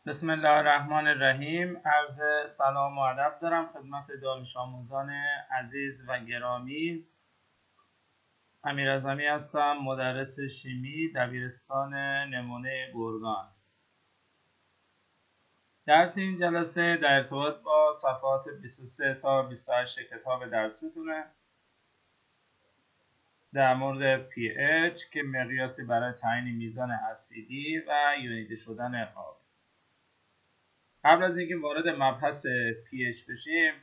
بسم الله الرحمن الرحیم. عرض سلام و ادب دارم خدمت دانش آموزان عزیز و گرامی. امیر اعظمی هستم، مدرس شیمی دبیرستان نمونه گرگان. درس این جلسه در ارتباط با صفحات 23 تا 28 کتاب درسیتونه، در مورد pH که مقیاسی برای تعیین میزان اسیدی و یونیتی شدن آب. قبل از اینکه وارد مبحث pH بشیم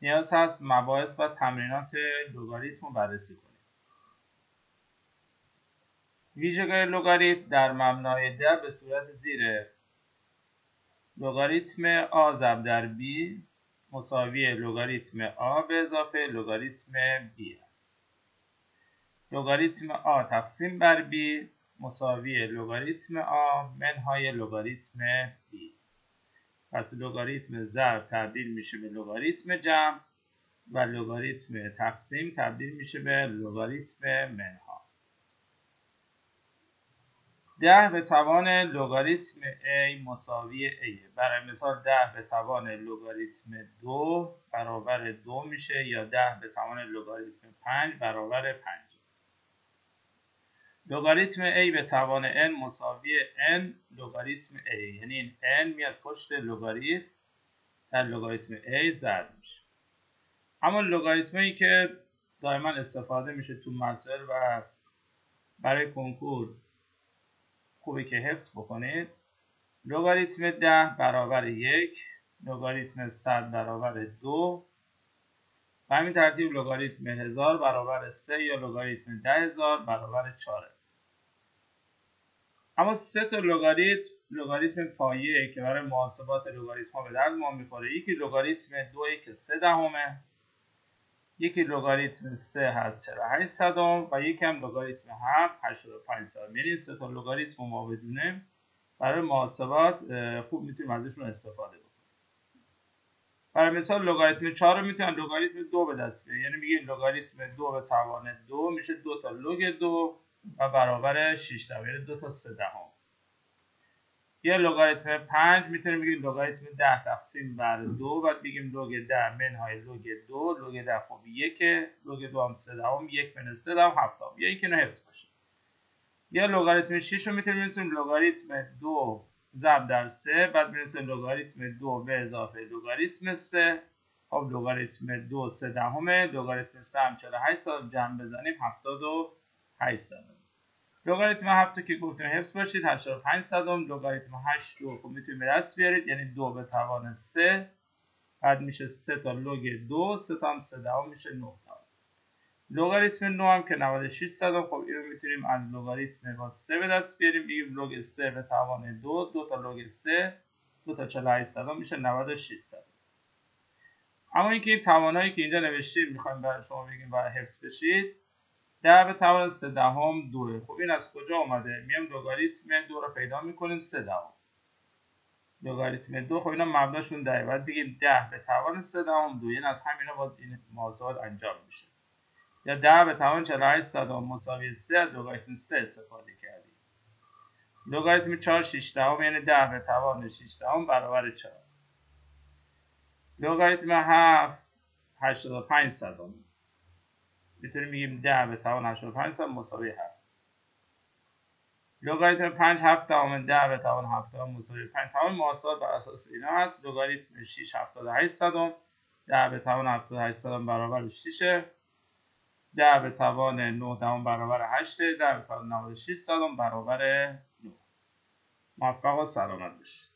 نیاز هست مباحث و تمرینات لگاریتم رو بررسی کنیم. ویژگی لگاریتم در مبنای در به صورت زیر: لگاریتم A ضرب در B مساوی لگاریتم A به اضافه لگاریتم B است. لگاریتم A تقسیم بر B مساوی لگاریتم A منهای لگاریتم B. پس لگاریتم ضرب تبدیل میشه به لگاریتم جمع و لگاریتم تقسیم تبدیل میشه به لگاریتم منها. 10 به توان لگاریتم A مساوی A. برای مثال 10 به توان لگاریتم 2 برابر 2 میشه، یا 10 به توان لگاریتم 5 برابر 5. لگاریتم A به توان n مساوی n لگاریتم A، یعنی این n میاد پشت لگاریتم در لگاریتم A ضرب میشه. اما لگاریتمی که دائما استفاده میشه تو مسائل و برای کنکور خوبه که حفظ بکنید: لگاریتم 10 برابر 1، لگاریتم 100 برابر 2، و همین ترتیب لگاریتم 1000 برابر 3 یا لگاریتم 10000 برابر 4. اما سه تا لگاریتم پایه که برای محاسبات لگاریتم ها به درد ما میخوره: یکی لگاریتم 2 که 3/10، یکی لگاریتم 3 هست 48 صدم و یکی هم لگاریتم 7 85 صدم. یعنی سه تا لگاریتم ما بدونیم برای محاسبات خوب میتونیم ازشون استفاده بکنیم. برای مثال لگاریتم 4 رو میتونیم لگاریتم 2 به دست بیاریم، یعنی میگیم لگاریتم 2 به توان 2 میشه 2 تا لگ 2 و برابر 6 یعنی 2 تا 3 دهم. یا لگاریتم 5 میتونیم بگیم لگاریتم 10 تقسیم بر 2 و بگیم لگ 10 منهای لگ 2. لگ 10 خب 1، لگ 2 هم 3 دهم، 1 منهای 3 دهم 7 دهم. یا اینکه اینو حفظ باشه. یا لگاریتم 6 رو میتونیم بنویسیم لگاریتم 2 ضرب در 3، بعد بنویسیم لگاریتم 2 به اضافه لگاریتم 3. خب لگاریتم 2 3 دهمه، لگاریتم 3 هم 48 صدم، جمع بزنیم 78 صدم. لگاریتم 7 که گفتیم حفظ باشید 85 صدم. لگاریتم 8 رو خب میتونید به دست بیارید، یعنی 2 به توان 3، بعد میشه 3 تا لگ 2، 3 تا هم 3 دهم میشه 9 دهم. لگاریتم 9 هم که 96 صدم، خب این رو میتونیم از لگاریتم با 3 به دست بیاریم، بگیم لگ 3 به توان 2، 2 تا لگ 3، 2 تا 48 صدم میشه 96 صدم. اما اینکه این توانایی که اینجا نوشتیم میخوایم برای شما بگیم برای حفظ بشید: 10 به توان 3 دهم 2. خب این از کجا اومده؟ میام لگاریتم 2 رو پیدا میکنیم 3 دهم. لگاریتم 2 خب اینا مبناشون 10، بعد بگیم 10 به توان 3 دهم 2، یعنی از همینا باید این محاسبات انجام میشه. یا 10 به توان 48 صدم مساوی 3 از لگاریتم 3 استفاده کردیم. لگاریتم 4 6 دهم، یعنی 10 به توان 6 دهم برابر 4. لگاریتم 7 85 صدم، میتونیم بگیم 10 به توان 85 صدم مساوی 7. لگاریتم 5 7 دهم، 10 به توان 7 دهم مساوی 5. تمام محاسبات بر اساس اینا هست. لگاریتم 6 78 صدم، 10 به توان 78 صدم برابر 6. 10 به توان 9 دهم برابر 8. 10 به توان 96 صدم برابر 9. موفق و سلامت باشید.